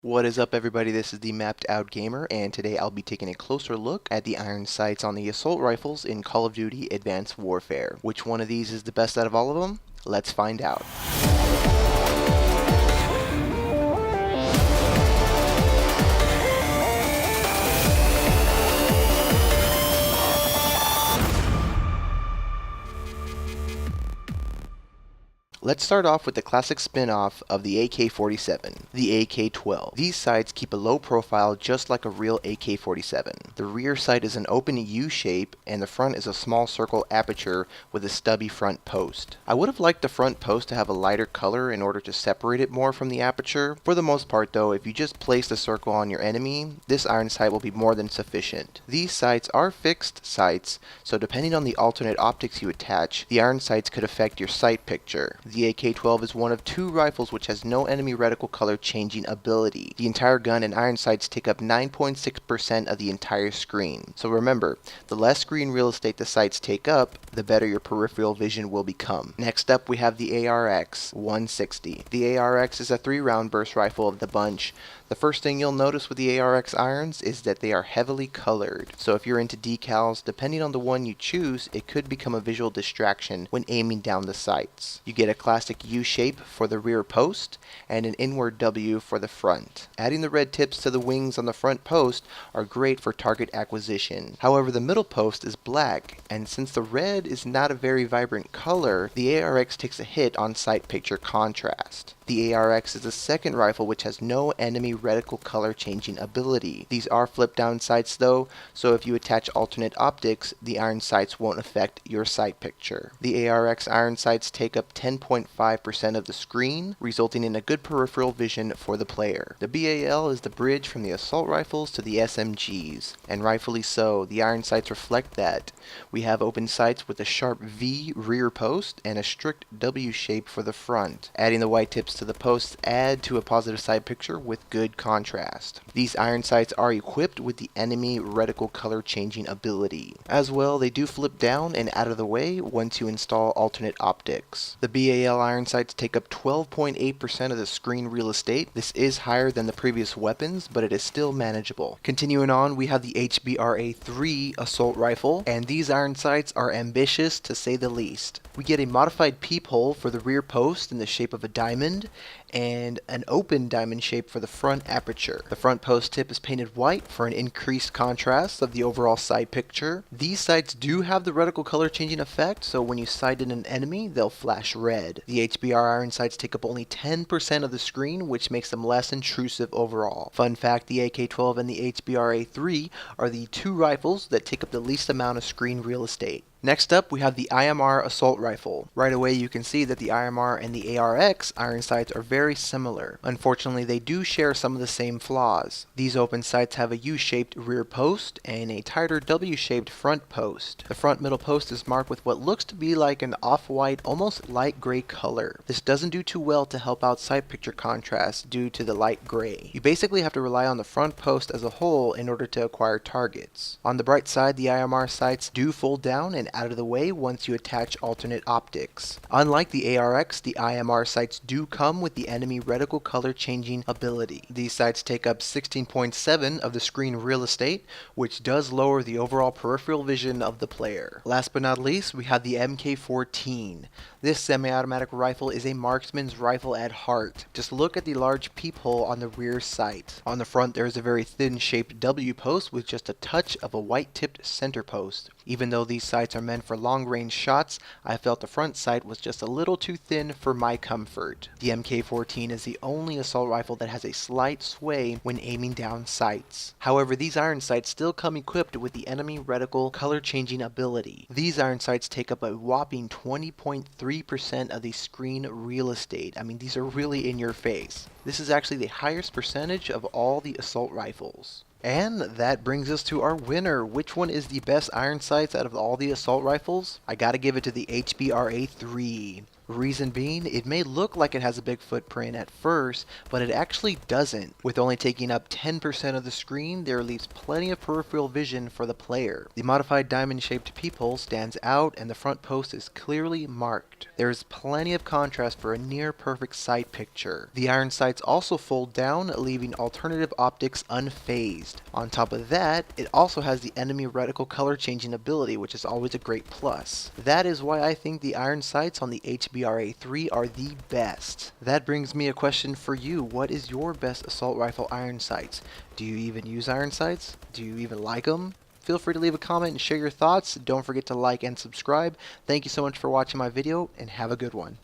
What is up, everybody? This is the Mapped Out Gamer, and today I'll be taking a closer look at the iron sights on the assault rifles in Call of Duty Advanced Warfare. Which one of these is the best out of all of them? Let's find out. Let's start off with the classic spin-off of the AK-47, the AK-12. These sights keep a low profile just like a real AK-47. The rear sight is an open U shape, and the front is a small circle aperture with a stubby front post. I would have liked the front post to have a lighter color in order to separate it more from the aperture. For the most part though, if you just place the circle on your enemy, this iron sight will be more than sufficient. These sights are fixed sights, so depending on the alternate optics you attach, the iron sights could affect your sight picture. The AK-12 is one of two rifles which has no enemy reticle color changing ability. The entire gun and iron sights take up 9.6% of the entire screen. So remember, the less screen real estate the sights take up, the better your peripheral vision will become. Next up we have the ARX 160. The ARX is a 3-round burst rifle of the bunch. The first thing you'll notice with the ARX irons is that they are heavily colored. So if you're into decals, depending on the one you choose, it could become a visual distraction when aiming down the sights. You get a classic U shape for the rear post and an inward W for the front. Adding the red tips to the wings on the front post are great for target acquisition. However, the middle post is black, and since the red is not a very vibrant color, the ARX takes a hit on sight picture contrast. The ARX is the second rifle which has no enemy reticle color changing ability. These are flip down sights though, so if you attach alternate optics, the iron sights won't affect your sight picture. The ARX iron sights take up 10.5% of the screen, resulting in a good peripheral vision for the player. The BAL is the bridge from the assault rifles to the SMGs, and rightfully so. The iron sights reflect that. We have open sights with a sharp V rear post and a strict W shape for the front. Adding the white tips to the posts add to a positive sight picture with good contrast. These iron sights are equipped with the enemy reticle color changing ability. As well, they do flip down and out of the way once you install alternate optics. The BAL iron sights take up 12.8% of the screen real estate. This is higher than the previous weapons, but it is still manageable. Continuing on, we have the HBRA 3 assault rifle, and these iron sights are ambitious to say the least. We get a modified peephole for the rear post in the shape of a diamond, and an open diamond shape for the front aperture. The front post tip is painted white for an increased contrast of the overall sight picture. These sights do have the reticle color changing effect, so when you sight in an enemy, they'll flash red. The HBR iron sights take up only 10% of the screen, which makes them less intrusive overall. Fun fact, the AK-12 and the HBRA-3 are the two rifles that take up the least amount of screen real estate. Next up, we have the IMR assault rifle. Right away you can see that the IMR and the ARX iron sights are very similar. Unfortunately, they do share some of the same flaws. These open sights have a U-shaped rear post and a tighter W-shaped front post. The front middle post is marked with what looks to be like an off-white, almost light gray color. This doesn't do too well to help out sight picture contrast due to the light gray. You basically have to rely on the front post as a whole in order to acquire targets. On the bright side, the IMR sights do fold down and out of the way once you attach alternate optics. Unlike the ARX, the IMR sights do come with the enemy reticle color changing ability. These sights take up 16.7% of the screen real estate, which does lower the overall peripheral vision of the player. Last but not least, we have the MK14. This semi-automatic rifle is a marksman's rifle at heart. Just look at the large peephole on the rear sight. On the front there is a very thin shaped W post with just a touch of a white tipped center post. Even though these sights are meant for long range shots, I felt the front sight was just a little too thin for my comfort. The MK14 is the only assault rifle that has a slight sway when aiming down sights. However, these iron sights still come equipped with the enemy reticle color changing ability. These iron sights take up a whopping 20.3% of the screen real estate. I mean, these are really in your face. This is actually the highest percentage of all the assault rifles. And that brings us to our winner. Which one is the best iron sights out of all the assault rifles? I gotta give it to the HBRA 3. Reason being, it may look like it has a big footprint at first, but it actually doesn't. With only taking up 10% of the screen, there leaves plenty of peripheral vision for the player. The modified diamond-shaped peephole stands out and the front post is clearly marked. There is plenty of contrast for a near-perfect sight picture. The iron sights also fold down, leaving alternative optics unfazed. On top of that, it also has the enemy reticle color changing ability, which is always a great plus. That is why I think the iron sights on the HBRA 3 are the best. That brings me a question for you. What is your best assault rifle iron sights? Do you even use iron sights? Do you even like them? Feel free to leave a comment and share your thoughts. Don't forget to like and subscribe. Thank you so much for watching my video, and have a good one.